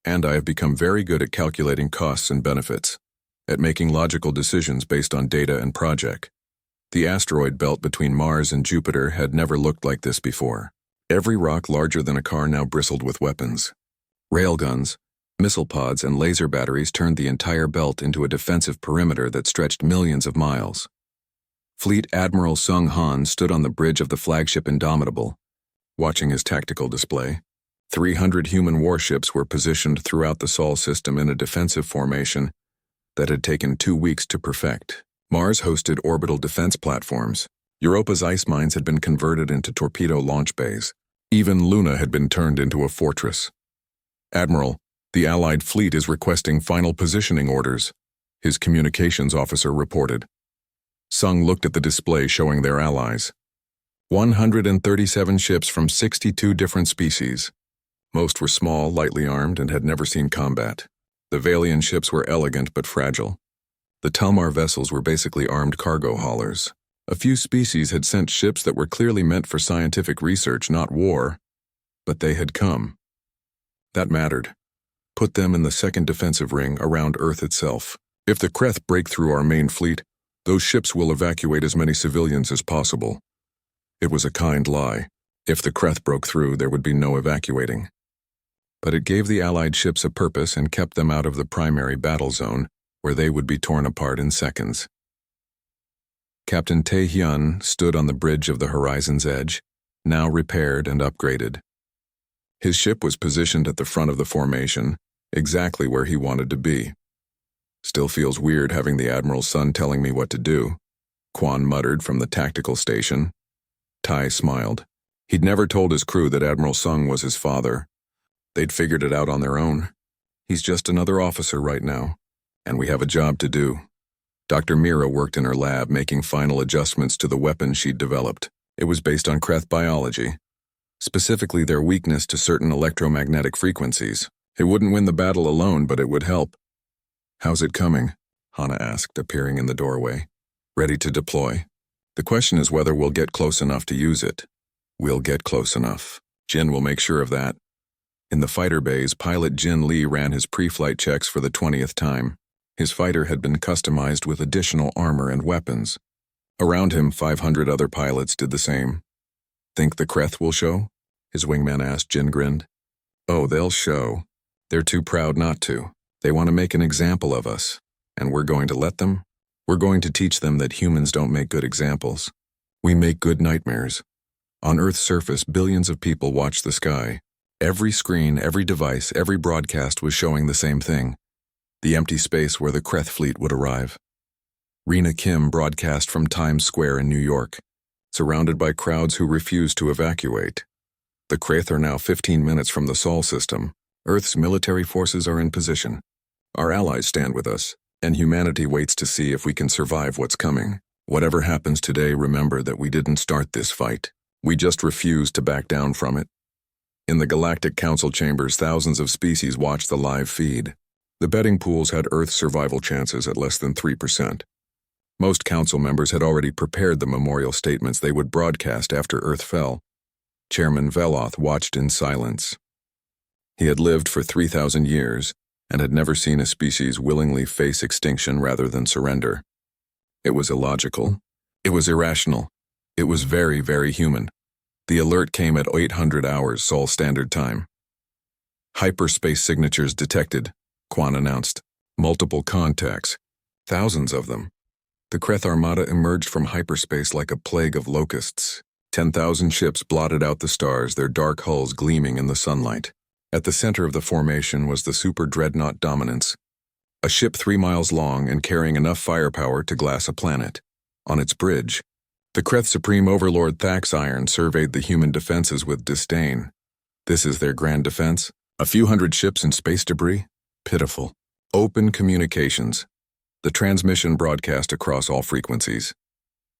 and I have become very good at calculating costs and benefits, at making logical decisions based on data and project. The asteroid belt between Mars and Jupiter had never looked like this before. Every rock larger than a car now bristled with weapons. Railguns, missile pods, and laser batteries turned the entire belt into a defensive perimeter that stretched millions of miles. Fleet Admiral Sung Han stood on the bridge of the flagship Indomitable, watching his tactical display. 300 human warships were positioned throughout the Sol system in a defensive formation that had taken 2 weeks to perfect. Mars hosted orbital defense platforms. Europa's ice mines had been converted into torpedo launch bays. Even Luna had been turned into a fortress. "Admiral, the Allied fleet is requesting final positioning orders," his communications officer reported. Sung looked at the display showing their allies. 137 ships from 62 different species. Most were small, lightly armed, and had never seen combat. The Valian ships were elegant but fragile. The Talmar vessels were basically armed cargo haulers. A few species had sent ships that were clearly meant for scientific research, not war, but they had come. That mattered. Put them in the second defensive ring around Earth itself. If the Kreth break through our main fleet, those ships will evacuate as many civilians as possible. It was a kind lie. If the Kreth broke through, there would be no evacuating. But it gave the Allied ships a purpose and kept them out of the primary battle zone, where they would be torn apart in seconds. Captain Tae-hyun stood on the bridge of the horizon's edge, now repaired and upgraded. His ship was positioned at the front of the formation, exactly where he wanted to be. "Still feels weird having the Admiral's son telling me what to do," Quan muttered from the tactical station. Tai smiled. He'd never told his crew that Admiral Sung was his father. They'd figured it out on their own. He's just another officer right now, and we have a job to do. Dr. Mira worked in her lab making final adjustments to the weapon she'd developed. It was based on Kreth biology, specifically their weakness to certain electromagnetic frequencies. It wouldn't win the battle alone, but it would help. "How's it coming?" Hana asked, appearing in the doorway. "Ready to deploy. The question is whether we'll get close enough to use it." "We'll get close enough. Jin will make sure of that." In the fighter bays, pilot Jin Lee ran his pre-flight checks for the 20th time. His fighter had been customized with additional armor and weapons. Around him, 500 other pilots did the same. "Think the Kreth will show?" his wingman asked. Jin grinned. "Oh, they'll show. They're too proud not to. They want to make an example of us. And we're going to let them? We're going to teach them that humans don't make good examples. We make good nightmares. On Earth's surface, billions of people watch the sky. Every screen, every device, every broadcast was showing the same thing. The empty space where the Kreth fleet would arrive. Rena Kim broadcast from Times Square in New York, surrounded by crowds who refused to evacuate. The Kreth are now 15 minutes from the Sol system. Earth's military forces are in position. Our allies stand with us, and humanity waits to see if we can survive what's coming. Whatever happens today, remember that we didn't start this fight. We just refused to back down from it. In the Galactic Council chambers, thousands of species watched the live feed. The betting pools had Earth's survival chances at less than 3%. Most council members had already prepared the memorial statements they would broadcast after Earth fell. Chairman Veloth watched in silence. He had lived for 3,000 years and had never seen a species willingly face extinction rather than surrender. It was illogical. It was irrational. It was very, very human. The alert came at 800 hours Sol Standard Time. "Hyperspace signatures detected," Quan announced. "Multiple contacts. Thousands of them." The Kreth Armada emerged from hyperspace like a plague of locusts. 10,000 ships blotted out the stars, their dark hulls gleaming in the sunlight. At the center of the formation was the Super Dreadnought Dominance, a ship 3 miles long and carrying enough firepower to glass a planet. On its bridge, the Kreth Supreme Overlord Thaxiron surveyed the human defenses with disdain. This is their grand defense? A few hundred ships and space debris? Pitiful. Open communications. The transmission broadcast across all frequencies.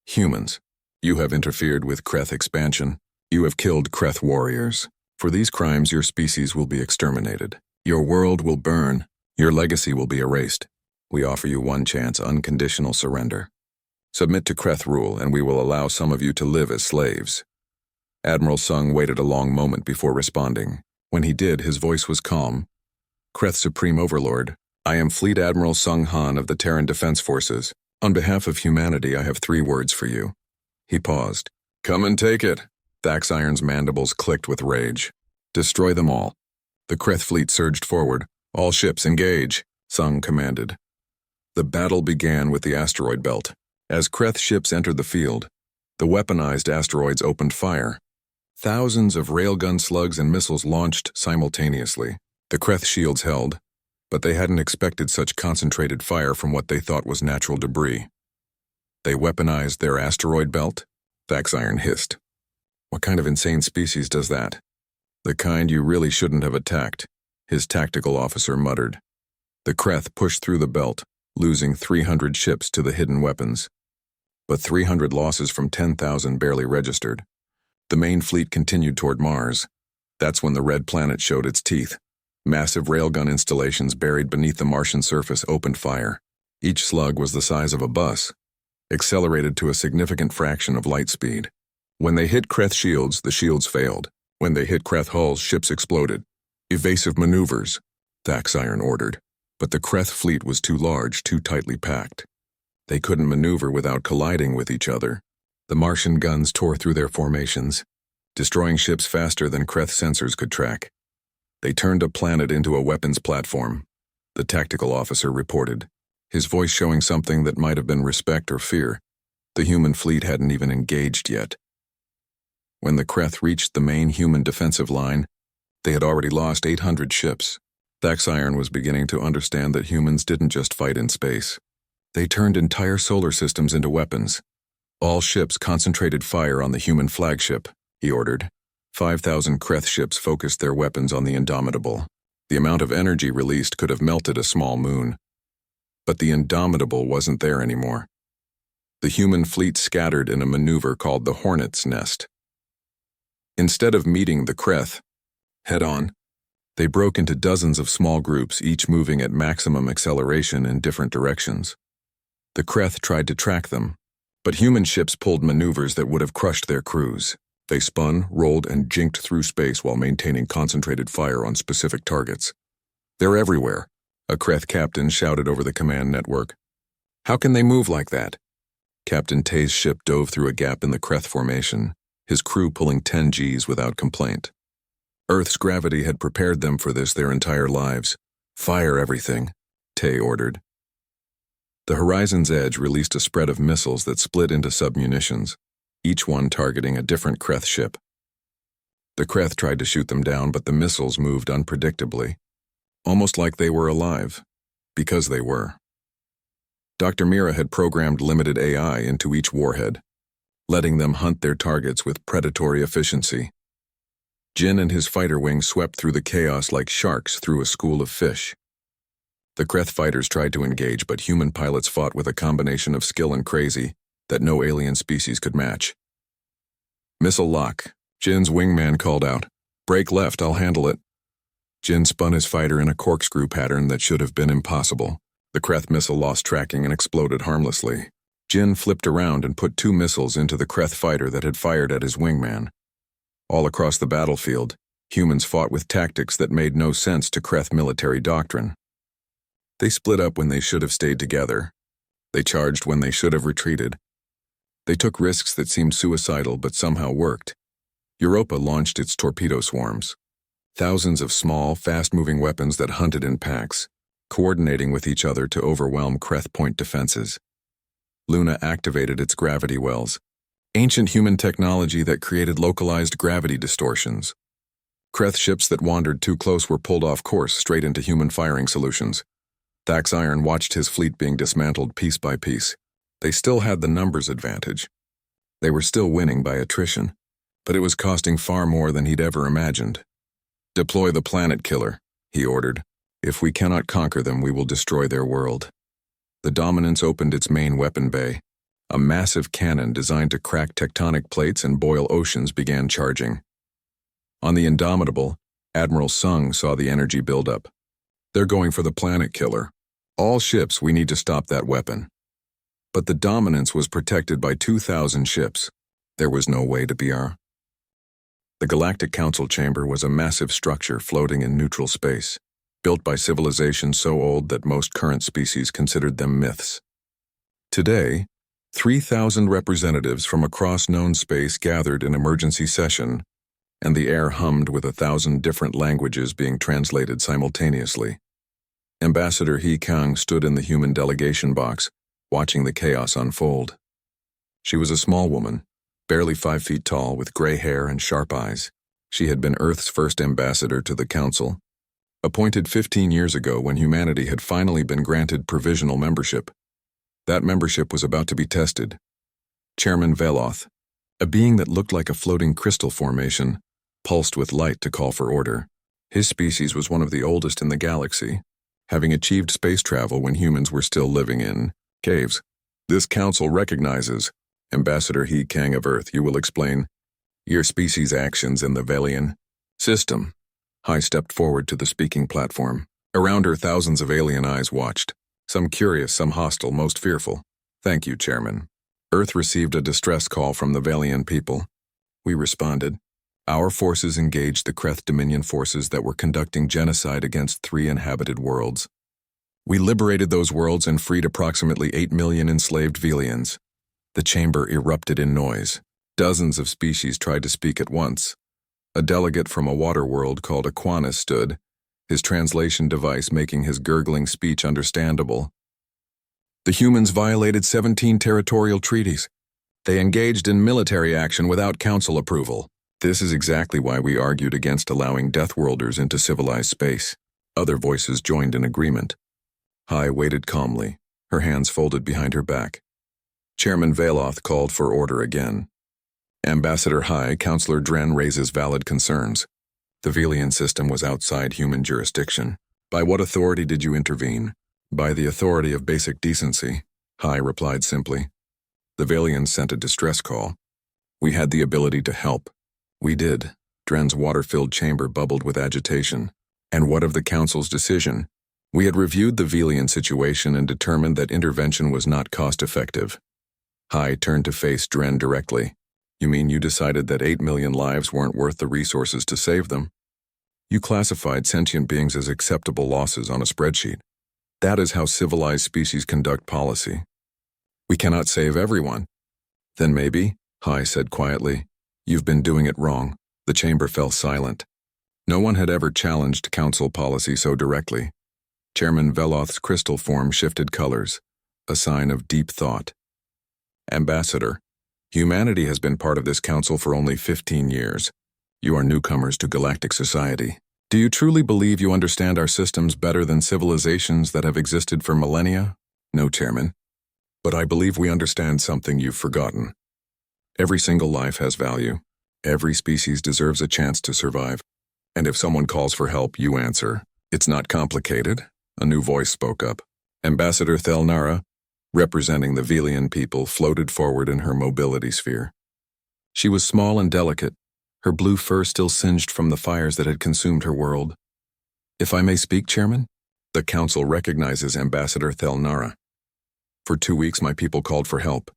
Humans, you have interfered with Kreth expansion. You have killed Kreth warriors. For these crimes, your species will be exterminated. Your world will burn. Your legacy will be erased. We offer you one chance, unconditional surrender. Submit to Kreth rule, and we will allow some of you to live as slaves. Admiral Sung waited a long moment before responding. When he did, his voice was calm. Kreth Supreme Overlord, I am Fleet Admiral Sung Han of the Terran Defense Forces. On behalf of humanity, I have 3 words for you. He paused. Come and take it. Thax Iron's mandibles clicked with rage. Destroy them all. The Kreth fleet surged forward. All ships engage, Sung commanded. The battle began with the asteroid belt. As Kreth ships entered the field, the weaponized asteroids opened fire. Thousands of railgun slugs and missiles launched simultaneously. The Kreth shields held, but they hadn't expected such concentrated fire from what they thought was natural debris. They weaponized their asteroid belt? Thax Iron hissed. What kind of insane species does that? The kind you really shouldn't have attacked, his tactical officer muttered. The Kreth pushed through the belt, losing 300 ships to the hidden weapons. But 300 losses from 10,000 barely registered. The main fleet continued toward Mars. That's when the red planet showed its teeth. Massive railgun installations buried beneath the Martian surface opened fire. Each slug was the size of a bus, accelerated to a significant fraction of light speed. When they hit Kreth shields, the shields failed. When they hit Kreth hulls, ships exploded. Evasive maneuvers, Thax Iron ordered. But the Kreth fleet was too large, too tightly packed. They couldn't maneuver without colliding with each other. The Martian guns tore through their formations, destroying ships faster than Kreth sensors could track. They turned a planet into a weapons platform, the tactical officer reported, his voice showing something that might have been respect or fear. The human fleet hadn't even engaged yet. When the Kreth reached the main human defensive line, they had already lost 800 ships. Thax Iron was beginning to understand that humans didn't just fight in space. They turned entire solar systems into weapons. All ships concentrated fire on the human flagship, he ordered. 5,000 Kreth ships focused their weapons on the Indomitable. The amount of energy released could have melted a small moon. But the Indomitable wasn't there anymore. The human fleet scattered in a maneuver called the Hornet's Nest. Instead of meeting the Kreth head-on, they broke into dozens of small groups, each moving at maximum acceleration in different directions. The Kreth tried to track them, but human ships pulled maneuvers that would have crushed their crews. They spun, rolled, and jinked through space while maintaining concentrated fire on specific targets. They're everywhere, a Kreth captain shouted over the command network. How can they move like that? Captain Tay's ship dove through a gap in the Kreth formation, his crew pulling 10 Gs without complaint. Earth's gravity had prepared them for this their entire lives. Fire everything, Tay ordered. The Horizon's Edge released a spread of missiles that split into submunitions, each one targeting a different Kreth ship. The Kreth tried to shoot them down, but the missiles moved unpredictably, almost like they were alive, because they were. Dr. Mira had programmed limited AI into each warhead, letting them hunt their targets with predatory efficiency. Jin and his fighter wing swept through the chaos like sharks through a school of fish. The Kreth fighters tried to engage, but human pilots fought with a combination of skill and crazy that no alien species could match. Missile lock, Jin's wingman called out. Break left, I'll handle it. Jin spun his fighter in a corkscrew pattern that should have been impossible. The Kreth missile lost tracking and exploded harmlessly. Jin flipped around and put 2 missiles into the Kreth fighter that had fired at his wingman. All across the battlefield, humans fought with tactics that made no sense to Kreth military doctrine. They split up when they should have stayed together. They charged when they should have retreated. They took risks that seemed suicidal but somehow worked. Europa launched its torpedo swarms. Thousands of small, fast-moving weapons that hunted in packs, coordinating with each other to overwhelm Kreth point defenses. Luna activated its gravity wells, ancient human technology that created localized gravity distortions. Kreth ships that wandered too close were pulled off course straight into human firing solutions. Thax Iron watched his fleet being dismantled piece by piece. They still had the numbers advantage. They were still winning by attrition, but it was costing far more than he'd ever imagined. Deploy the planet killer, he ordered. If we cannot conquer them, we will destroy their world. The Dominance opened its main weapon bay. A massive cannon designed to crack tectonic plates and boil oceans began charging. On the Indomitable, Admiral Sung saw the energy buildup. They're going for the planet killer. All ships, we need to stop that weapon. But the Dominance was protected by 2,000 ships. There was no way to BR. The Galactic Council Chamber was a massive structure floating in neutral space. built by civilizations so old that most current species considered them myths. Today, 3,000 representatives from across known space gathered in emergency session, and the air hummed with 1,000 different languages being translated simultaneously. Ambassador He Kang stood in the human delegation box, watching the chaos unfold. She was a small woman, barely 5 feet tall, with gray hair and sharp eyes. She had been Earth's first ambassador to the Council, appointed 15 years ago when humanity had finally been granted provisional membership. That membership was about to be tested. Chairman Veloth, a being that looked like a floating crystal formation, pulsed with light to call for order. His species was one of the oldest in the galaxy, having achieved space travel when humans were still living in caves. This council recognizes, Ambassador He Kang of Earth, you will explain, your species' actions in the Velian system. Hai stepped forward to the speaking platform. Around her, thousands of alien eyes watched, some curious, some hostile, most fearful. Thank you, Chairman. Earth received a distress call from the Velian people. We responded. Our forces engaged the Kreth Dominion forces that were conducting genocide against 3 inhabited worlds. We liberated those worlds and freed approximately 8 million enslaved Velians. The chamber erupted in noise. Dozens of species tried to speak at once. A delegate from a water world called Aquanus stood, his translation device making his gurgling speech understandable. The humans violated 17 territorial treaties. They engaged in military action without council approval. This is exactly why we argued against allowing Deathworlders into civilized space. Other voices joined in agreement. Hai waited calmly, her hands folded behind her back. Chairman Veloth called for order again. Ambassador Hai, Councillor Dren raises valid concerns. The Velian system was outside human jurisdiction. By what authority did you intervene? By the authority of basic decency, Hai replied simply. The Velians sent a distress call. We had the ability to help. We did. Dren's water-filled chamber bubbled with agitation. And what of the Council's decision? We had reviewed the Velian situation and determined that intervention was not cost-effective. Hai turned to face Dren directly. You mean you decided that 8 million lives weren't worth the resources to save them? You classified sentient beings as acceptable losses on a spreadsheet. That is how civilized species conduct policy. We cannot save everyone. Then maybe, Hai said quietly, you've been doing it wrong. The chamber fell silent. No one had ever challenged council policy so directly. Chairman Veloth's crystal form shifted colors, a sign of deep thought. Ambassador, humanity has been part of this council for only 15 years. You are newcomers to galactic society. Do you truly believe you understand our systems better than civilizations that have existed for millennia? No, Chairman. But I believe we understand something you've forgotten. Every single life has value. Every species deserves a chance to survive. And if someone calls for help, you answer. It's not complicated. A new voice spoke up. Ambassador Thelnara, representing the Velian people, floated forward in her mobility sphere. She was small and delicate, her blue fur still singed from the fires that had consumed her world. If I may speak, Chairman? The Council recognizes Ambassador Thelnara. For 2 weeks, my people called for help.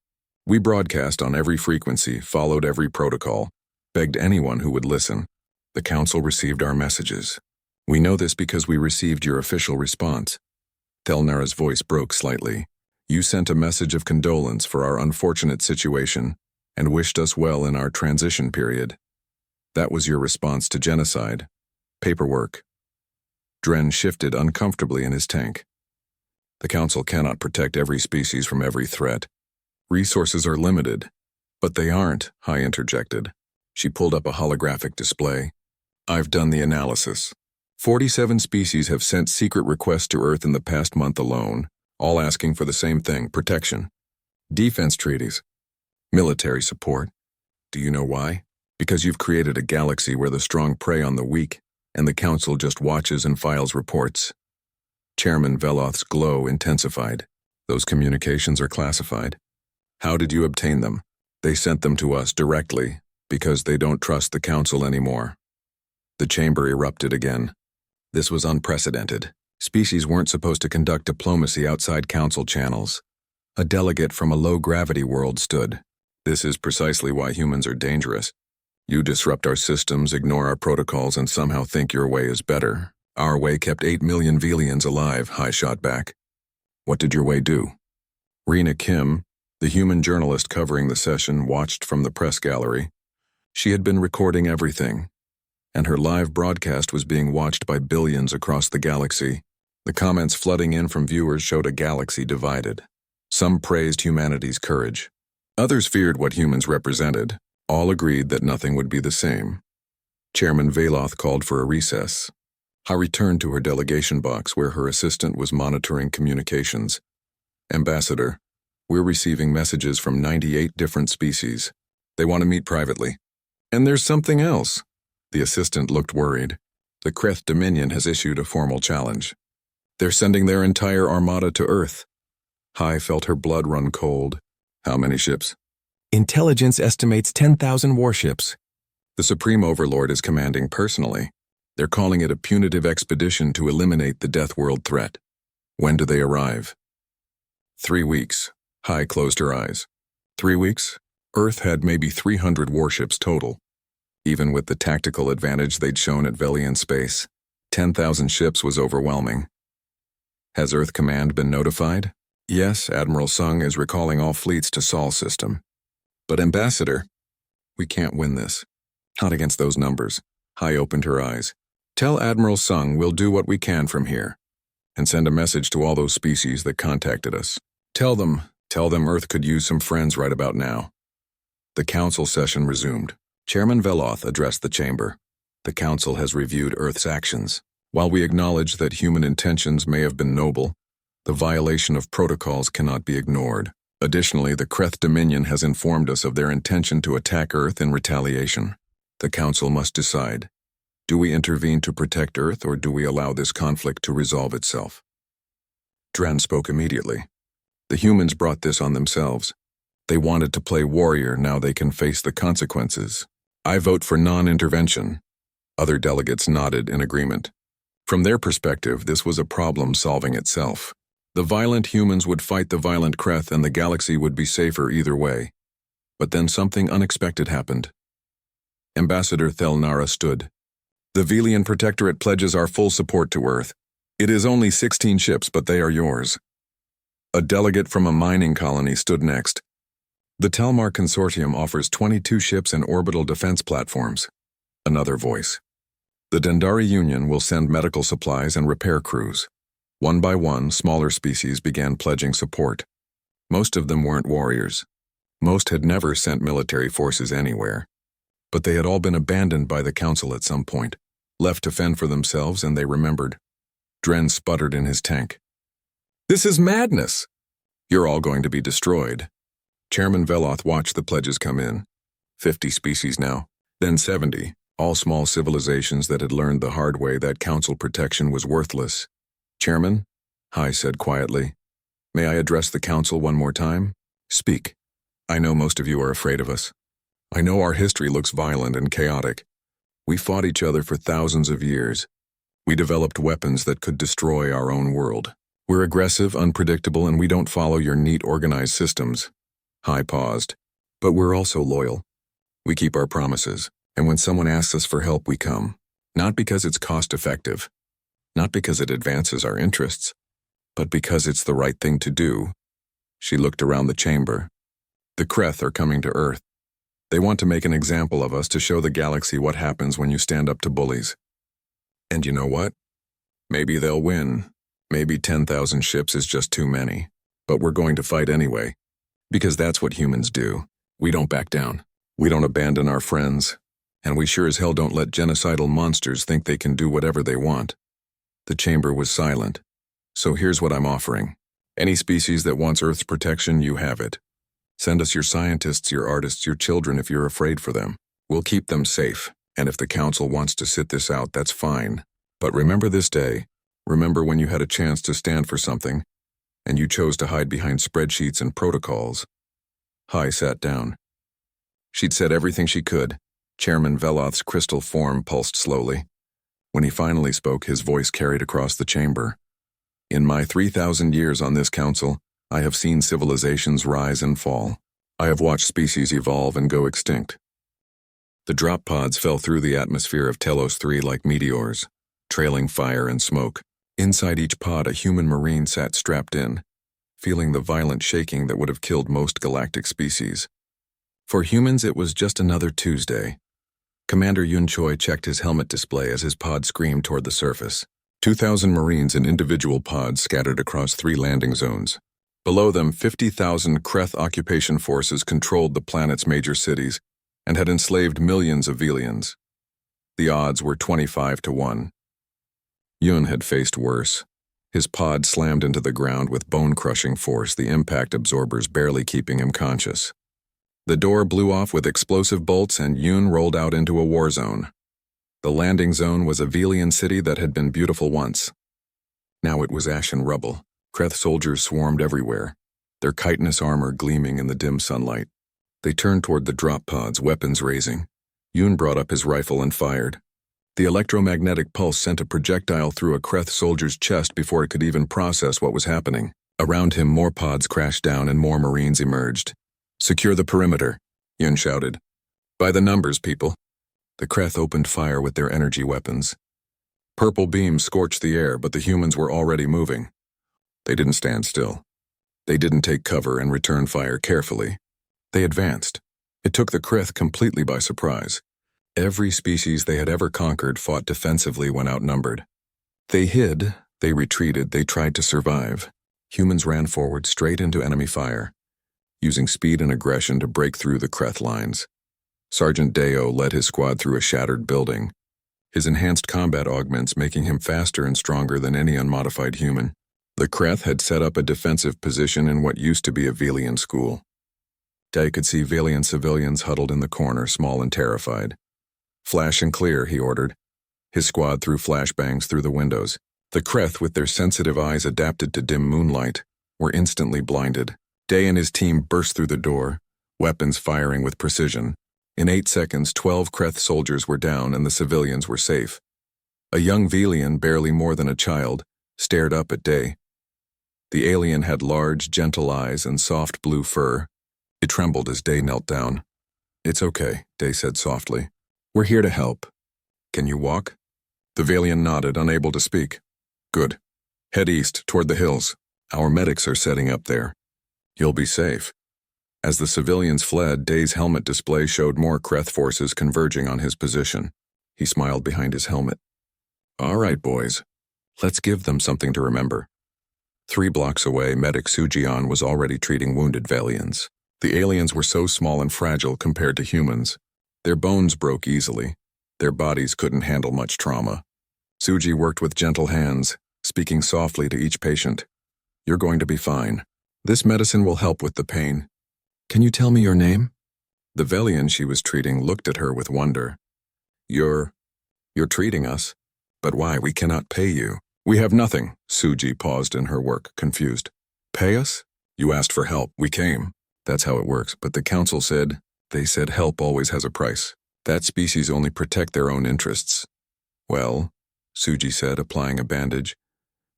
We broadcast on every frequency, followed every protocol, begged anyone who would listen. The Council received our messages. We know this because we received your official response. Thelnara's voice broke slightly. You sent a message of condolence for our unfortunate situation and wished us well in our transition period. That was your response to genocide. Paperwork. Dren shifted uncomfortably in his tank. The Council cannot protect every species from every threat. Resources are limited. But they aren't, Hai interjected. She pulled up a holographic display. I've done the analysis. 47 species have sent secret requests to Earth in the past month alone, all asking for the same thing, protection. Defense treaties. Military support. Do you know why? Because you've created a galaxy where the strong prey on the weak, and the Council just watches and files reports. Chairman Veloth's glow intensified. Those communications are classified. How did you obtain them? They sent them to us directly, because they don't trust the Council anymore. The chamber erupted again. This was unprecedented. Species weren't supposed to conduct diplomacy outside Council channels. A delegate from a low-gravity world stood. This is precisely why humans are dangerous. You disrupt our systems, ignore our protocols, and somehow think your way is better. Our way kept 8 million Velians alive, Hai shot back. What did your way do? Rena Kim, the human journalist covering the session, watched from the press gallery. She had been recording everything, and her live broadcast was being watched by billions across the galaxy. The comments flooding in from viewers showed a galaxy divided. Some praised humanity's courage. Others feared what humans represented. All agreed that nothing would be the same. Chairman Veloth called for a recess. Hai returned to her delegation box where her assistant was monitoring communications. Ambassador, we're receiving messages from 98 different species. They want to meet privately. And there's something else. The assistant looked worried. The Kreth Dominion has issued a formal challenge. They're sending their entire armada to Earth. Hai felt her blood run cold. How many ships? Intelligence estimates 10,000 warships. The Supreme Overlord is commanding personally. They're calling it a punitive expedition to eliminate the Deathworld threat. When do they arrive? 3 weeks. Hai closed her eyes. 3 weeks? Earth had maybe 300 warships total. Even with the tactical advantage they'd shown at Velian space, 10,000 ships was overwhelming. Has Earth Command been notified? Yes, Admiral Sung is recalling all fleets to Sol system. But Ambassador, we can't win this. Not against those numbers. Hai opened her eyes. Tell Admiral Sung we'll do what we can from here, and send a message to all those species that contacted us. Tell them Earth could use some friends right about now. The council session resumed. Chairman Veloth addressed the chamber. The council has reviewed Earth's actions. While we acknowledge that human intentions may have been noble, the violation of protocols cannot be ignored. Additionally, the Kreth Dominion has informed us of their intention to attack Earth in retaliation. The council must decide. Do we intervene to protect Earth, or do we allow this conflict to resolve itself? Dren spoke immediately. The humans brought this on themselves. They wanted to play warrior, now they can face the consequences. I vote for non-intervention. Other delegates nodded in agreement. From their perspective, this was a problem solving itself. The violent humans would fight the violent Kreth and the galaxy would be safer either way. But then something unexpected happened. Ambassador Thelnara stood. The Velian Protectorate pledges our full support to Earth. It is only 16 ships, but they are yours. A delegate from a mining colony stood next. The Telmar Consortium offers 22 ships and orbital defense platforms. Another voice. The Dendari Union will send medical supplies and repair crews. One by one, smaller species began pledging support. Most of them weren't warriors. Most had never sent military forces anywhere. But they had all been abandoned by the council at some point, left to fend for themselves, and they remembered. Dren sputtered in his tank. This is madness! You're all going to be destroyed. Chairman Veloth watched the pledges come in. 50 species now, then 70, all small civilizations that had learned the hard way that council protection was worthless. Chairman, Hai said quietly, may I address the council one more time? Speak. I know most of you are afraid of us. I know our history looks violent and chaotic. We fought each other for thousands of years. We developed weapons that could destroy our own world. We're aggressive, unpredictable, and we don't follow your neat, organized systems. Hai paused. But we're also loyal. We keep our promises, and when someone asks us for help, we come. Not because it's cost-effective, not because it advances our interests, but because it's the right thing to do. She looked around the chamber. The Kreth are coming to Earth. They want to make an example of us to show the galaxy what happens when you stand up to bullies. And you know what? Maybe they'll win. Maybe 10,000 ships is just too many. But we're going to fight anyway. Because that's what humans do. We don't back down. We don't abandon our friends. And we sure as hell don't let genocidal monsters think they can do whatever they want. The chamber was silent. So here's what I'm offering. Any species that wants Earth's protection, you have it. Send us your scientists, your artists, your children if you're afraid for them. We'll keep them safe, and if the council wants to sit this out, that's fine. But remember this day. Remember when you had a chance to stand for something, and you chose to hide behind spreadsheets and protocols. Hai sat down. She'd said everything she could. Chairman Veloth's crystal form pulsed slowly. When he finally spoke, his voice carried across the chamber. In my 3,000 years on this council, I have seen civilizations rise and fall. I have watched species evolve and go extinct. The drop pods fell through the atmosphere of Telos 3 like meteors. trailing fire and smoke. Inside each pod, a human marine sat strapped in, feeling the violent shaking that would have killed most galactic species. For humans, it was just another Tuesday. Commander Yun Choi checked his helmet display as his pod screamed toward the surface. 2,000 Marines in individual pods scattered across 3 landing zones. Below them, 50,000 Kreth occupation forces controlled the planet's major cities and had enslaved millions of Velians. The odds were 25-1. Yun had faced worse. His pod slammed into the ground with bone-crushing force, the impact absorbers barely keeping him conscious. The door blew off with explosive bolts and Yun rolled out into a war zone. The landing zone was a Velian city that had been beautiful once. Now it was ash and rubble. Kreth soldiers swarmed everywhere, their chitinous armor gleaming in the dim sunlight. They turned toward the drop pods, weapons raising. Yun brought up his rifle and fired. The electromagnetic pulse sent a projectile through a Kreth soldier's chest before it could even process what was happening. Around him, more pods crashed down and more Marines emerged. "Secure the perimeter," Yun shouted. "By the numbers, people." The Kreth opened fire with their energy weapons. Purple beams scorched the air, but the humans were already moving. They didn't stand still. They didn't take cover and return fire carefully. They advanced. It took the Kreth completely by surprise. Every species they had ever conquered fought defensively when outnumbered. They hid, they retreated, they tried to survive. Humans ran forward straight into enemy fire, using speed and aggression to break through the Kreth lines. Sergeant Deo led his squad through a shattered building, his enhanced combat augments making him faster and stronger than any unmodified human. The Kreth had set up a defensive position in what used to be a Velian school. Day could see Velian civilians huddled in the corner, small and terrified. "Flash and clear," he ordered. His squad threw flashbangs through the windows. The Kreth, with their sensitive eyes adapted to dim moonlight, were instantly blinded. Day and his team burst through the door, weapons firing with precision. In 8 seconds, 12 Kreth soldiers were down and the civilians were safe. A young Velian, barely more than a child, stared up at Day. The alien had large, gentle eyes and soft blue fur. It trembled as Day knelt down. "It's okay," Day said softly. "We're here to help. Can you walk?" The Velian nodded, unable to speak. "Good. Head east, toward the hills. Our medics are setting up there. You'll be safe." As the civilians fled, Day's helmet display showed more Kreth forces converging on his position. He smiled behind his helmet. "All right, boys. Let's give them something to remember." 3 blocks away, medic Sujian was already treating wounded Velians. The aliens were so small and fragile compared to humans. Their bones broke easily. Their bodies couldn't handle much trauma. Suji worked with gentle hands, speaking softly to each patient. "You're going to be fine. This medicine will help with the pain. Can you tell me your name?" The Velian she was treating looked at her with wonder. You're treating us? But why? We cannot pay you." "We have nothing." Suji paused in her work, confused. "Pay us? You asked for help. We came. That's how it works. But the council said, they said help always has a price. That species only protect their own interests." "Well," Suji said, applying a bandage,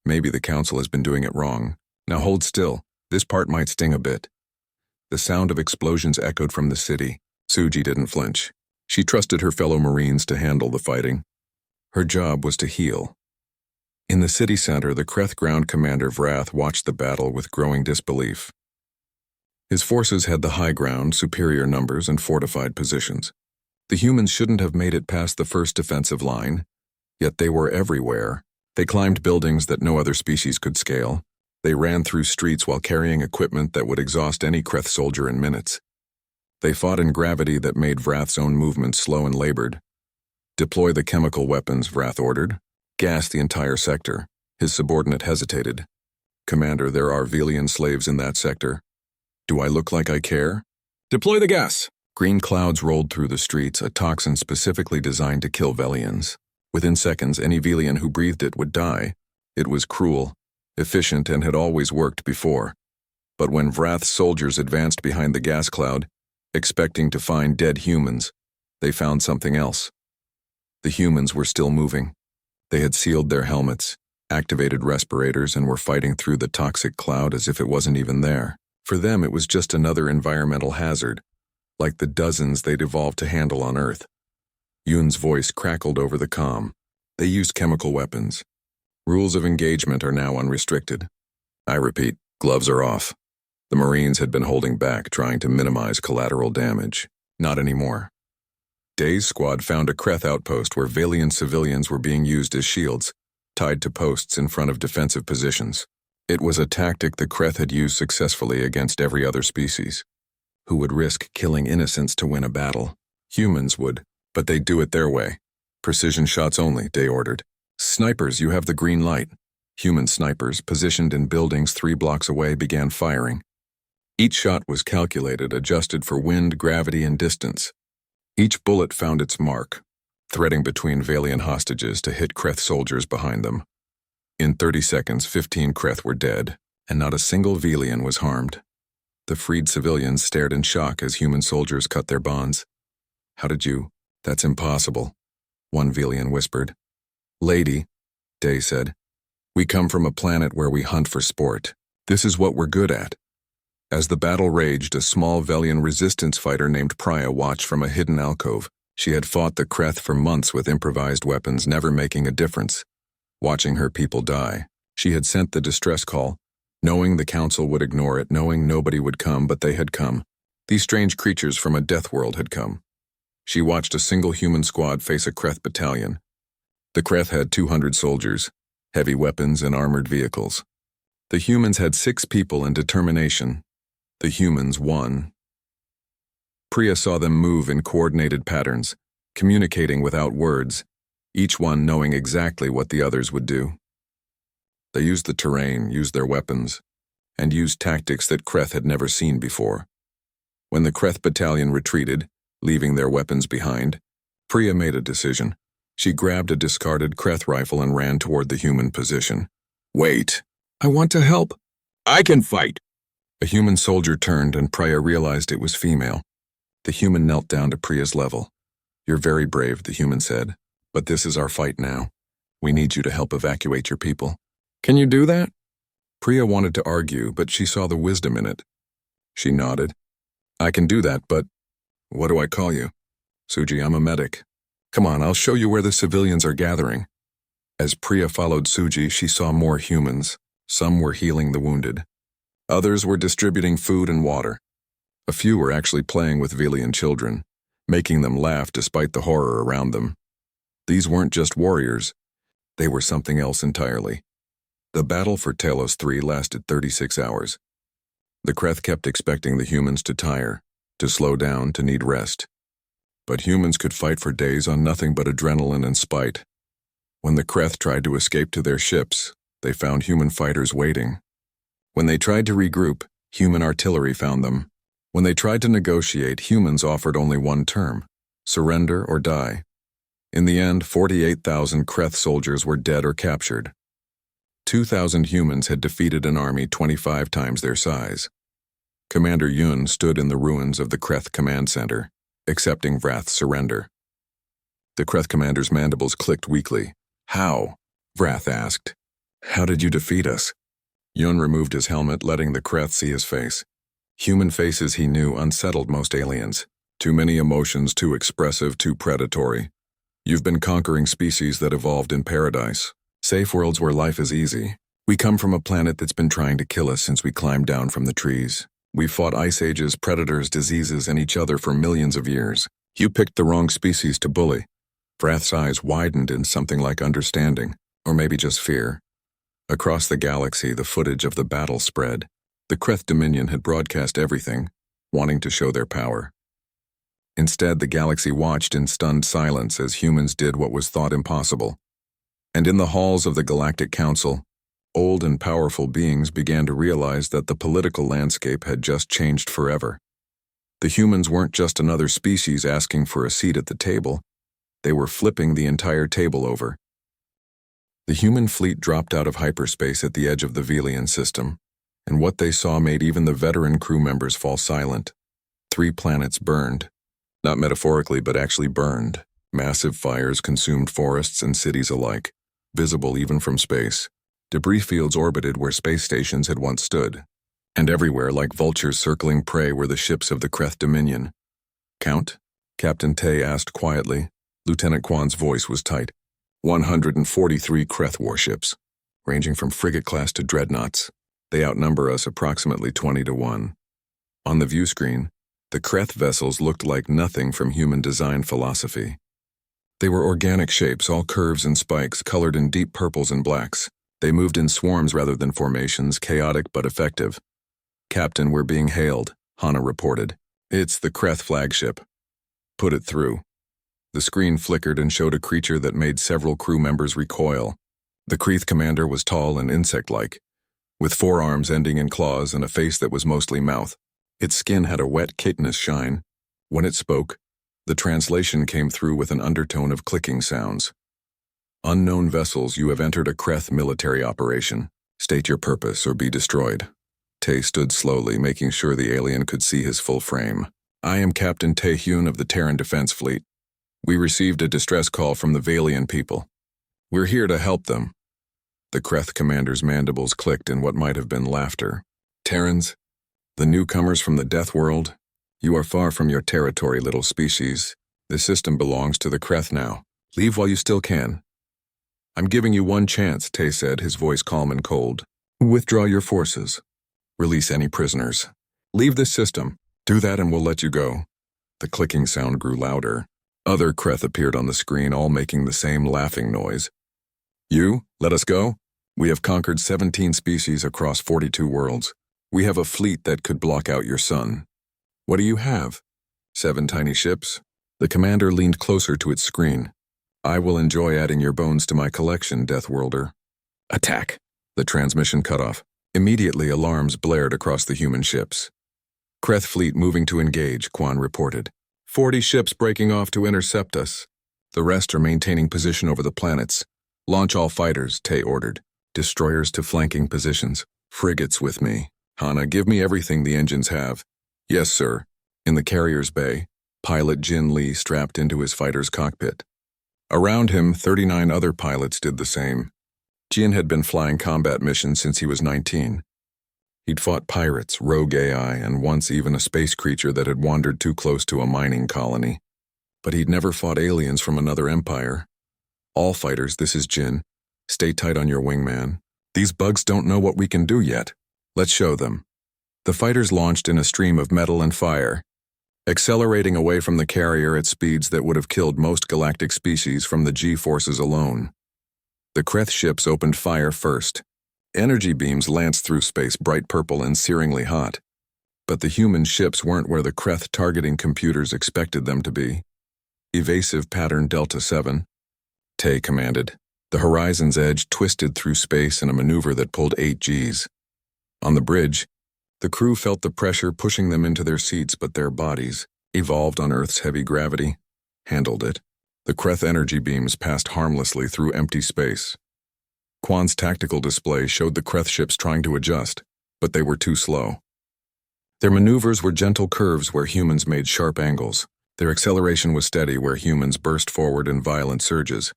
"maybe the council has been doing it wrong. Now hold still. This part might sting a bit." The sound of explosions echoed from the city. Suji didn't flinch. She trusted her fellow Marines to handle the fighting. Her job was to heal. In the city center, the Kreth ground commander Vrath watched the battle with growing disbelief. His forces had the high ground, superior numbers, and fortified positions. The humans shouldn't have made it past the first defensive line, yet they were everywhere. They climbed buildings that no other species could scale. They ran through streets while carrying equipment that would exhaust any Kreth soldier in minutes. They fought in gravity that made Vrath's own movements slow and labored. "Deploy the chemical weapons," Vrath ordered. "Gas the entire sector." His subordinate hesitated. "Commander, there are Velian slaves in that sector. Do I look like I care?" "Deploy the gas!" Green clouds rolled through the streets, a toxin specifically designed to kill Velians. Within seconds, any Velian who breathed it would die. It was cruel, efficient, and had always worked before. But when Vrath's soldiers advanced behind the gas cloud, expecting to find dead humans, they found something else. The humans were still moving. They had sealed their helmets, activated respirators, and were fighting through the toxic cloud as if it wasn't even there. For them, it was just another environmental hazard, like the dozens they'd evolved to handle on Earth. Yun's voice crackled over the comm. They used chemical weapons. Rules of engagement are now unrestricted. I repeat, gloves are off. The Marines had been holding back, trying to minimize collateral damage. Not anymore. Day's squad found a Kreth outpost where Valian civilians were being used as shields, tied to posts in front of defensive positions. It was a tactic the Kreth had used successfully against every other species. Who would risk killing innocents to win a battle? Humans would, but they'd do it their way. Precision shots only, Day ordered. Snipers, you have the green light. Human snipers, positioned in buildings 3 blocks away, began firing. Each shot was calculated, adjusted for wind, gravity, and distance. Each bullet found its mark, threading between Valian hostages to hit Kreth soldiers behind them. In 30 seconds, 15 Kreth were dead, and not a single Valian was harmed. The freed civilians stared in shock as human soldiers cut their bonds. How did you? That's impossible, one Valian whispered. Lady, Day said, we come from a planet where we hunt for sport. This is what we're good at. As the battle raged, a small Valian resistance fighter named Priya watched from a hidden alcove. She had fought the Kreth for months with improvised weapons, never making a difference. Watching her people die, she had sent the distress call, knowing the council would ignore it, knowing nobody would come, but they had come. These strange creatures from a death world had come. She watched a single human squad face a Kreth battalion. The Kreth had 200 soldiers, heavy weapons and armored vehicles. The humans had 6 people and determination. The humans won. Priya saw them move in coordinated patterns, communicating without words, each one knowing exactly what the others would do. They used the terrain, used their weapons, and used tactics that Kreth had never seen before. When the Kreth battalion retreated, leaving their weapons behind, Priya made a decision. She grabbed a discarded Kreth rifle and ran toward the human position. Wait, I want to help. I can fight. A human soldier turned and Priya realized it was female. The human knelt down to Priya's level. You're very brave, the human said, but this is our fight now. We need you to help evacuate your people. Can you do that? Priya wanted to argue, but she saw the wisdom in it. She nodded. I can do that, but what do I call you? Suji, I'm a medic. Come on, I'll show you where the civilians are gathering. As Priya followed Suji, she saw more humans. Some were healing the wounded. Others were distributing food and water. A few were actually playing with Valian children, making them laugh despite the horror around them. These weren't just warriors. They were something else entirely. The battle for Talos 3 lasted 36 hours. The Kreth kept expecting the humans to tire, to slow down, to need rest. But humans could fight for days on nothing but adrenaline and spite. When the Kreth tried to escape to their ships, they found human fighters waiting. When they tried to regroup, human artillery found them. When they tried to negotiate, humans offered only one term: surrender or die. In the end, 48,000 Kreth soldiers were dead or captured. 2,000 humans had defeated an army 25 times their size. Commander Yun stood in the ruins of the Kreth command center, accepting Vrath's surrender. The Kreth commander's mandibles clicked weakly. How? Vrath asked. How did you defeat us? Yun removed his helmet, letting the Kreth see his face. Human faces, he knew, unsettled most aliens. Too many emotions, too expressive, too predatory. You've been conquering species that evolved in paradise. Safe worlds where life is easy. We come from a planet that's been trying to kill us since we climbed down from the trees. We've fought ice ages, predators, diseases, and each other for millions of years. You picked the wrong species to bully. Vrath's eyes widened in something like understanding, or maybe just fear. Across the galaxy, the footage of the battle spread. The Kreth Dominion had broadcast everything, wanting to show their power. Instead, the galaxy watched in stunned silence as humans did what was thought impossible. And in the halls of the Galactic Council, old and powerful beings began to realize that the political landscape had just changed forever. The humans weren't just another species asking for a seat at the table. They were flipping the entire table over. The human fleet dropped out of hyperspace at the edge of the Valian system, and what they saw made even the veteran crew members fall silent. 3 planets burned. Not metaphorically, but actually burned. Massive fires consumed forests and cities alike, visible even from space. Debris fields orbited where space stations had once stood, and everywhere, like vultures circling prey, were the ships of the Kreth Dominion. Count? Captain Tay asked quietly. Lieutenant Kwan's voice was tight. 143 Kreth warships, ranging from frigate class to dreadnoughts. They outnumber us approximately 20 to 1. On the view screen, the Kreth vessels looked like nothing from human design philosophy. They were organic shapes, all curves and spikes, colored in deep purples and blacks. They moved in swarms rather than formations, chaotic but effective. "Captain, we're being hailed," Hana reported. "It's the Kreth flagship. Put it through." The screen flickered and showed a creature that made several crew members recoil. The Kreth commander was tall and insect-like, with forearms ending in claws and a face that was mostly mouth. Its skin had a wet, chitinous shine. When it spoke, the translation came through with an undertone of clicking sounds. "Unknown vessels, you have entered a Kreth military operation. State your purpose or be destroyed." Tay stood slowly, making sure the alien could see his full frame. "I am Captain Tae-hyun of the Terran Defense Fleet. We received a distress call from the Valian people. We're here to help them." The Kreth commander's mandibles clicked in what might have been laughter. "Terrans, the newcomers from the Death World, you are far from your territory, little species. This system belongs to the Kreth now. Leave while you still can." "I'm giving you one chance," Tay said, his voice calm and cold. "Withdraw your forces. Release any prisoners. Leave this system. Do that and we'll let you go." The clicking sound grew louder. Other Kreth appeared on the screen, all making the same laughing noise. "You? Let us go? We have conquered 17 species across 42 worlds. We have a fleet that could block out your sun." "What do you have?" 7 tiny ships." The commander leaned closer to its screen. "I will enjoy adding your bones to my collection, Deathworlder." "Attack!" The transmission cut off. Immediately, alarms blared across the human ships. "Kreth fleet moving to engage," Quan reported. 40 ships breaking off to intercept us. The rest are maintaining position over the planets. "Launch all fighters," Tay ordered. "Destroyers to flanking positions. Frigates with me. Hana, give me everything the engines have." "Yes, sir." In the carrier's bay, pilot Jin Lee strapped into his fighter's cockpit. Around him, 39 other pilots did the same. Jin had been flying combat missions since he was 19. He'd fought pirates, rogue AI, and once even a space creature that had wandered too close to a mining colony. But he'd never fought aliens from another empire. "All fighters, this is Jin. Stay tight on your wingman. These bugs don't know what we can do yet. Let's show them." The fighters launched in a stream of metal and fire, accelerating away from the carrier at speeds that would have killed most galactic species from the G-forces alone. The Kreth ships opened fire first. Energy beams lanced through space, bright purple and searingly hot. But the human ships weren't where the Kreth targeting computers expected them to be. "Evasive pattern Delta 7. Tay commanded. The horizon's edge twisted through space in a maneuver that pulled 8 Gs. On the bridge, the crew felt the pressure pushing them into their seats, but their bodies, evolved on Earth's heavy gravity, handled it. The Kreth energy beams passed harmlessly through empty space. Quan's tactical display showed the Kreth ships trying to adjust, but they were too slow. Their maneuvers were gentle curves where humans made sharp angles. Their acceleration was steady where humans burst forward in violent surges.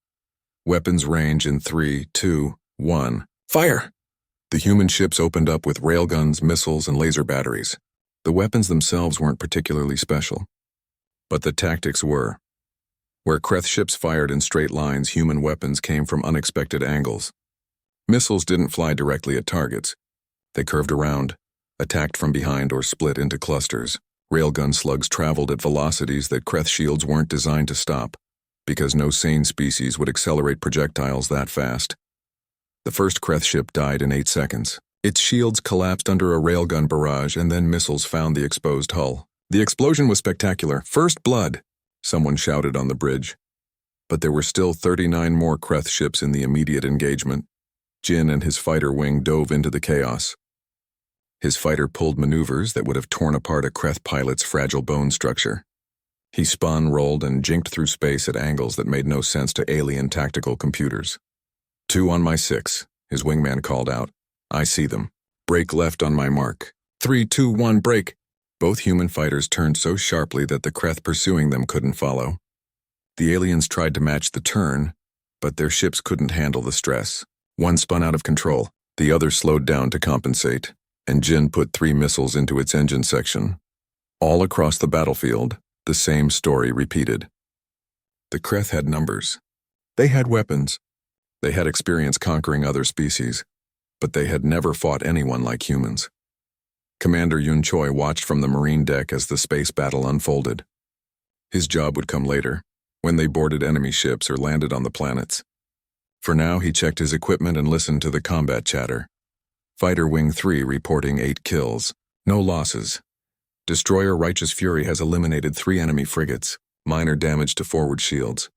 Weapons range in 3, 2, 1. Fire! The human ships opened up with railguns, missiles, and laser batteries. The weapons themselves weren't particularly special, but the tactics were. Where Kreth ships fired in straight lines, human weapons came from unexpected angles. Missiles didn't fly directly at targets. They curved around, attacked from behind, or split into clusters. Railgun slugs traveled at velocities that Kreth shields weren't designed to stop, because no sane species would accelerate projectiles that fast. The first Kreth ship died in 8 seconds. Its shields collapsed under a railgun barrage, and then missiles found the exposed hull. "The explosion was spectacular. First blood!" someone shouted on the bridge. But there were still 39 more Kreth ships in the immediate engagement. Jin and his fighter wing dove into the chaos. His fighter pulled maneuvers that would have torn apart a Kreth pilot's fragile bone structure. He spun, rolled, and jinked through space at angles that made no sense to alien tactical computers. 2 on my 6, his wingman called out. "I see them. Break left on my mark. 3, 2, 1, break." Both human fighters turned so sharply that the Kreth pursuing them couldn't follow. The aliens tried to match the turn, but their ships couldn't handle the stress. One spun out of control, the other slowed down to compensate, and Jin put 3 missiles into its engine section. All across the battlefield, the same story repeated. The Kreth had numbers. They had weapons. They had experience conquering other species, but they had never fought anyone like humans. Commander Yun Choi watched from the marine deck as the space battle unfolded. His job would come later, when they boarded enemy ships or landed on the planets. For now, he checked his equipment and listened to the combat chatter. Fighter Wing 3 reporting 8 kills, no losses. Destroyer Righteous Fury has eliminated 3 enemy frigates, minor damage to forward shields.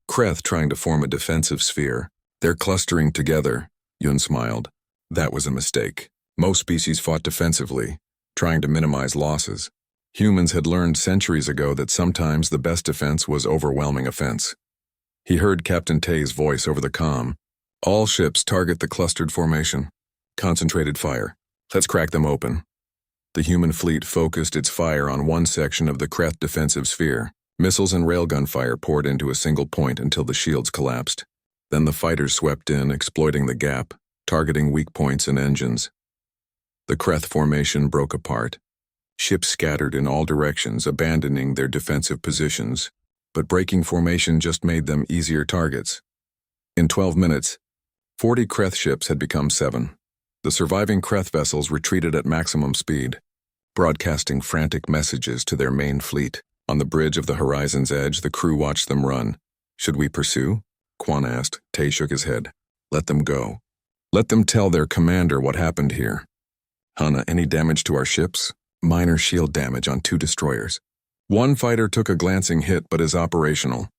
Kreth trying to form a defensive sphere. They're clustering together, Yun smiled. That was a mistake. Most species fought defensively, trying to minimize losses. Humans had learned centuries ago that sometimes the best defense was overwhelming offense. He heard Captain Tay's voice over the comm. All ships target the clustered formation. Concentrated fire. Let's crack them open. The human fleet focused its fire on one section of the Kreth defensive sphere. Missiles and railgun fire poured into a single point until the shields collapsed. Then the fighters swept in, exploiting the gap, targeting weak points and engines. The Kreth formation broke apart. Ships scattered in all directions, abandoning their defensive positions, but breaking formation just made them easier targets. In 12 minutes, 40 Kreth ships had become 7. The surviving Kreth vessels retreated at maximum speed, broadcasting frantic messages to their main fleet. On the bridge of the horizon's edge, the crew watched them run. Should we pursue? Quan asked. Tay shook his head. Let them go. Let them tell their commander what happened here. Hana, any damage to our ships? Minor shield damage on 2 destroyers. 1 fighter took a glancing hit but is operational.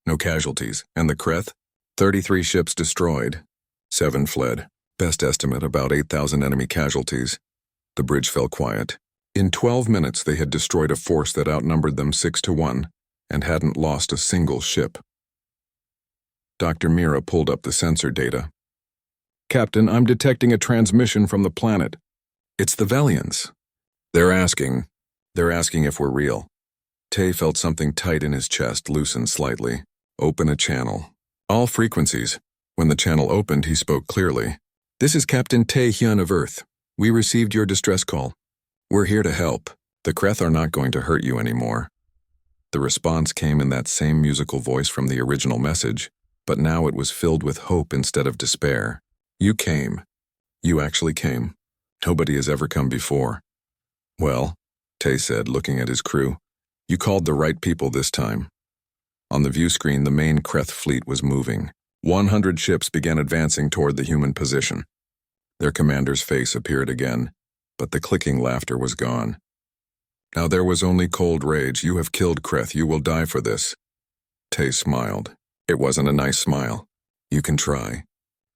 No casualties. And the Kreth? 33 ships destroyed. 7 fled. Best estimate, about 8,000 enemy casualties. The bridge fell quiet. In 12 minutes, they had destroyed a force that outnumbered them 6-1 and hadn't lost a single ship. Dr. Mira pulled up the sensor data. Captain, I'm detecting a transmission from the planet. It's the Velians. They're asking if we're real. Tay felt something tight in his chest loosen slightly. Open a channel. All frequencies. When the channel opened, he spoke clearly. This is Captain Tay Hyun of Earth. We received your distress call. We're here to help. The Kreth are not going to hurt you anymore. The response came in that same musical voice from the original message, but now it was filled with hope instead of despair. You came. You actually came. Nobody has ever come before. Well, Tay said, looking at his crew, you called the right people this time. On the view screen, the main Kreth fleet was moving. 100 ships began advancing toward the human position. Their commander's face appeared again, but the clicking laughter was gone. Now there was only cold rage. You have killed Kreth. You will die for this. Tay smiled. It wasn't a nice smile. You can try.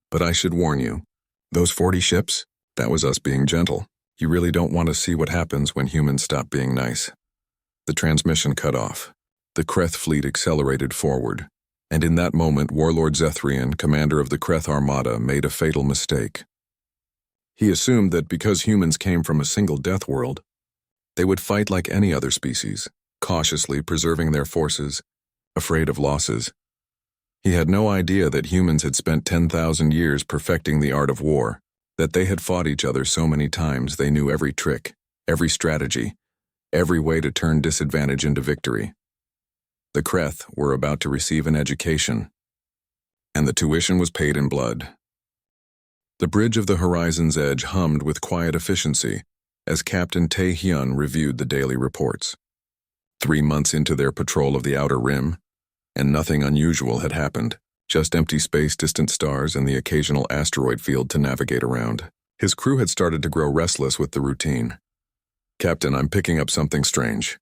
But I should warn you, those 40 ships, that was us being gentle. You really don't want to see what happens when humans stop being nice. The transmission cut off. The Kreth fleet accelerated forward, and in that moment Warlord Zethrian, commander of the Kreth Armada, made a fatal mistake. He assumed that because humans came from a single death world, they would fight like any other species, cautiously preserving their forces, afraid of losses. He had no idea that humans had spent 10,000 years perfecting the art of war, that they had fought each other so many times they knew every trick, every strategy, every way to turn disadvantage into victory. The Kreth were about to receive an education, and the tuition was paid in blood. The bridge of the horizon's edge hummed with quiet efficiency as Captain Tae Hyun reviewed the daily reports. 3 months into their patrol of the outer rim, and nothing unusual had happened, just empty space, distant stars, and the occasional asteroid field to navigate around. His crew had started to grow restless with the routine. Captain, I'm picking up something strange.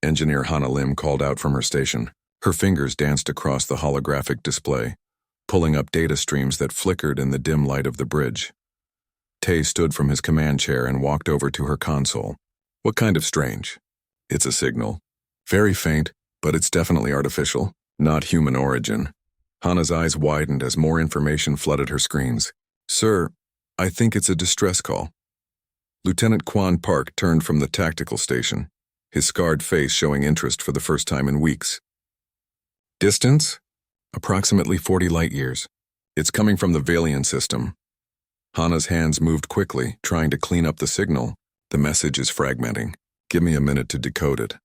Engineer Hana Lim called out from her station. Her fingers danced across the holographic display, pulling up data streams that flickered in the dim light of the bridge. Tay stood from his command chair and walked over to her console. What kind of strange? It's a signal. Very faint, but it's definitely artificial, not human origin. Hana's eyes widened as more information flooded her screens. Sir, I think it's a distress call. Lieutenant Quan Park turned from the tactical station, his scarred face showing interest for the first time in weeks. Distance? Approximately 40 light-years. It's coming from the Valian system. Hana's hands moved quickly, trying to clean up the signal. The message is fragmenting. Give me a minute to decode it.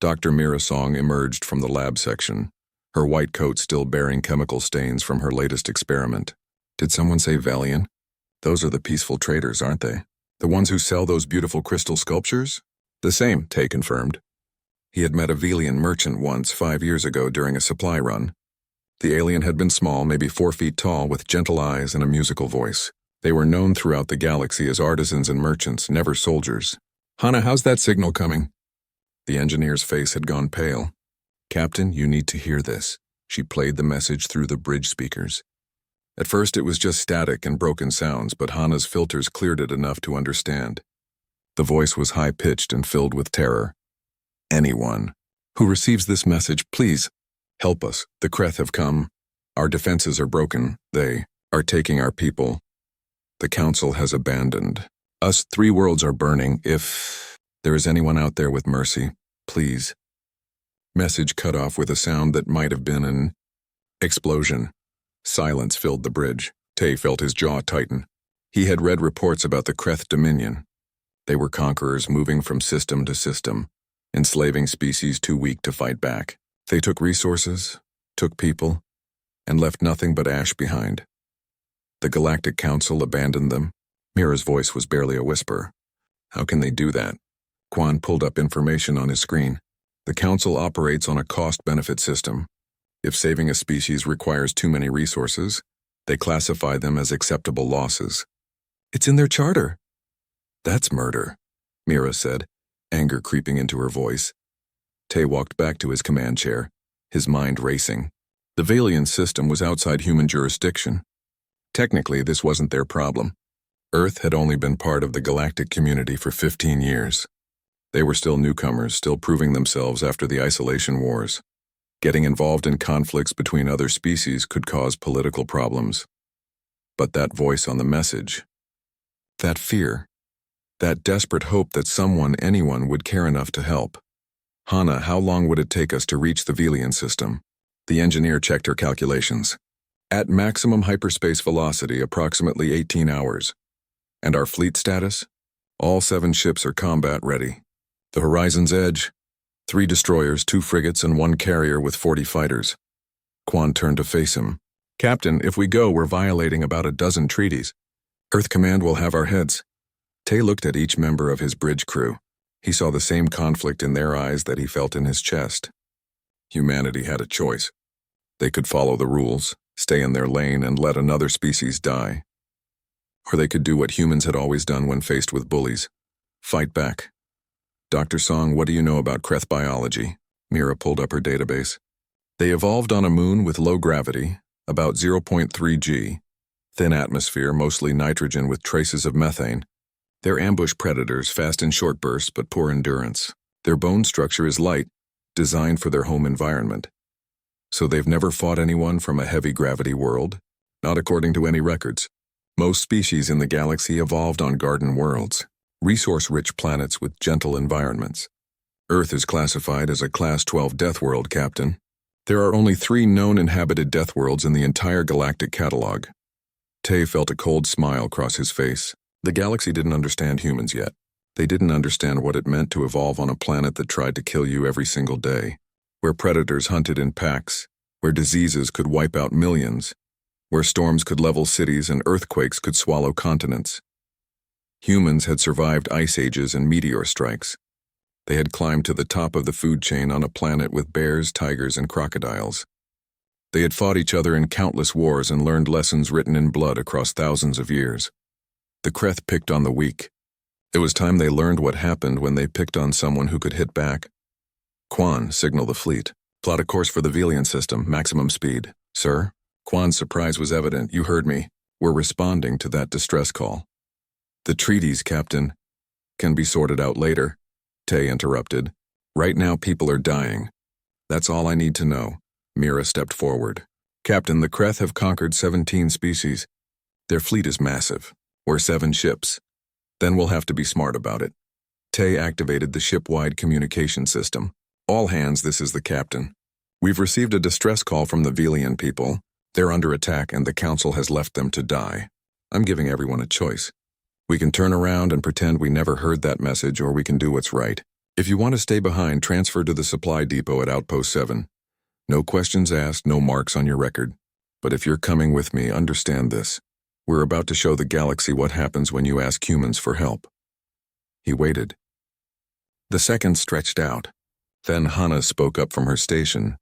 Dr. Mirasong emerged from the lab section, her white coat still bearing chemical stains from her latest experiment. Did someone say Valian? Those are the peaceful traders, aren't they? The ones who sell those beautiful crystal sculptures? The same, Tay confirmed. He had met a Velian merchant once 5 years ago during a supply run. The alien had been small, maybe 4 feet tall, with gentle eyes and a musical voice. They were known throughout the galaxy as artisans and merchants, never soldiers. Hana, how's that signal coming? The engineer's face had gone pale. Captain, you need to hear this. She played the message through the bridge speakers. At first it was just static and broken sounds, but Hana's filters cleared it enough to understand. The voice was high-pitched and filled with terror. Anyone who receives this message, please, help us. The Kreth have come. Our defenses are broken. They are taking our people. The Council has abandoned us. 3 worlds are burning. If there is anyone out there with mercy, please. Message cut off with a sound that might have been an explosion. Silence filled the bridge. Tay felt his jaw tighten. He had read reports about the Kreth Dominion. They were conquerors moving from system to system, enslaving species too weak to fight back. They took resources, took people, and left nothing but ash behind. The Galactic Council abandoned them. Mira's voice was barely a whisper. How can they do that? Quan pulled up information on his screen. The Council operates on a cost-benefit system. If saving a species requires too many resources, they classify them as acceptable losses. It's in their charter. That's murder, Mira said, anger creeping into her voice. Tay walked back to his command chair, his mind racing. The Valian system was outside human jurisdiction. Technically, this wasn't their problem. Earth had only been part of the galactic community for 15 years. They were still newcomers, still proving themselves after the isolation wars. Getting involved in conflicts between other species could cause political problems. But that voice on the message, that fear, that desperate hope that someone, anyone, would care enough to help. Hana, how long would it take us to reach the Velian system? The engineer checked her calculations. At maximum hyperspace velocity, approximately 18 hours. And our fleet status? All 7 ships are combat ready. The Horizon's Edge, 3 destroyers, 2 frigates, and 1 carrier with 40 fighters. Quan turned to face him. Captain, if we go, we're violating about a dozen treaties. Earth Command will have our heads. Tay looked at each member of his bridge crew. He saw the same conflict in their eyes that he felt in his chest. Humanity had a choice. They could follow the rules, stay in their lane, and let another species die. Or they could do what humans had always done when faced with bullies. Fight back. Dr. Song, what do you know about Kreth biology? Mira pulled up her database. They evolved on a moon with low gravity, about 0.3 G. Thin atmosphere, mostly nitrogen with traces of methane. They're ambush predators, fast in short bursts but poor endurance. Their bone structure is light, designed for their home environment. So they've never fought anyone from a heavy gravity world? Not according to any records. Most species in the galaxy evolved on garden worlds, resource-rich planets with gentle environments. Earth is classified as a Class 12 death world, Captain. There are only 3 known inhabited death worlds in the entire galactic catalog. Tay felt a cold smile cross his face. The galaxy didn't understand humans yet. They didn't understand what it meant to evolve on a planet that tried to kill you every single day, where predators hunted in packs, where diseases could wipe out millions, where storms could level cities and earthquakes could swallow continents. Humans had survived ice ages and meteor strikes. They had climbed to the top of the food chain on a planet with bears, tigers, and crocodiles. They had fought each other in countless wars and learned lessons written in blood across thousands of years. The Kreth picked on the weak. It was time they learned what happened when they picked on someone who could hit back. Quan, signal the fleet. Plot a course for the Velian system, maximum speed. Sir? Quan's surprise was evident. You heard me. We're responding to that distress call. The treaties, Captain, can be sorted out later, Tay interrupted. Right now people are dying. That's all I need to know. Mira stepped forward. Captain, the Kreth have conquered 17 species. Their fleet is massive. We're 7 ships. Then we'll have to be smart about it. Tay activated the ship-wide communication system. All hands, this is the captain. We've received a distress call from the Velian people. They're under attack and the Council has left them to die. I'm giving everyone a choice. We can turn around and pretend we never heard that message, or we can do what's right. If you want to stay behind, transfer to the supply depot at Outpost 7. No questions asked, no marks on your record. But if you're coming with me, understand this. We're about to show the galaxy what happens when you ask humans for help." He waited. The seconds stretched out. Then Hannah spoke up from her station.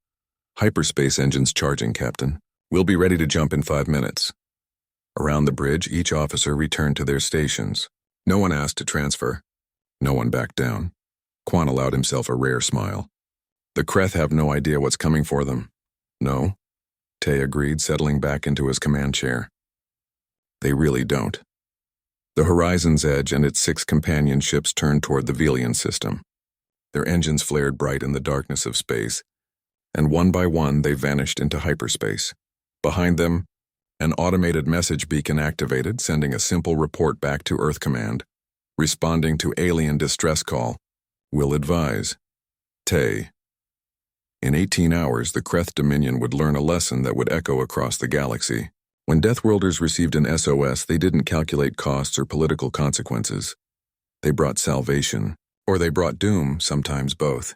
"Hyperspace engines charging, Captain. We'll be ready to jump in 5 minutes." Around the bridge, each officer returned to their stations. No one asked to transfer. No one backed down. Quan allowed himself a rare smile. "The Kreth have no idea what's coming for them." "No," Tay agreed, settling back into his command chair. "They really don't." The Horizon's Edge and its 6 companion ships turned toward the Velian system. Their engines flared bright in the darkness of space, and one by one they vanished into hyperspace. Behind them, an automated message beacon activated, sending a simple report back to Earth Command, responding to alien distress call. "Will advise. Tay." In 18 hours, the Kreth Dominion would learn a lesson that would echo across the galaxy. When Deathworlders received an SOS, they didn't calculate costs or political consequences. They brought salvation, or they brought doom, sometimes both.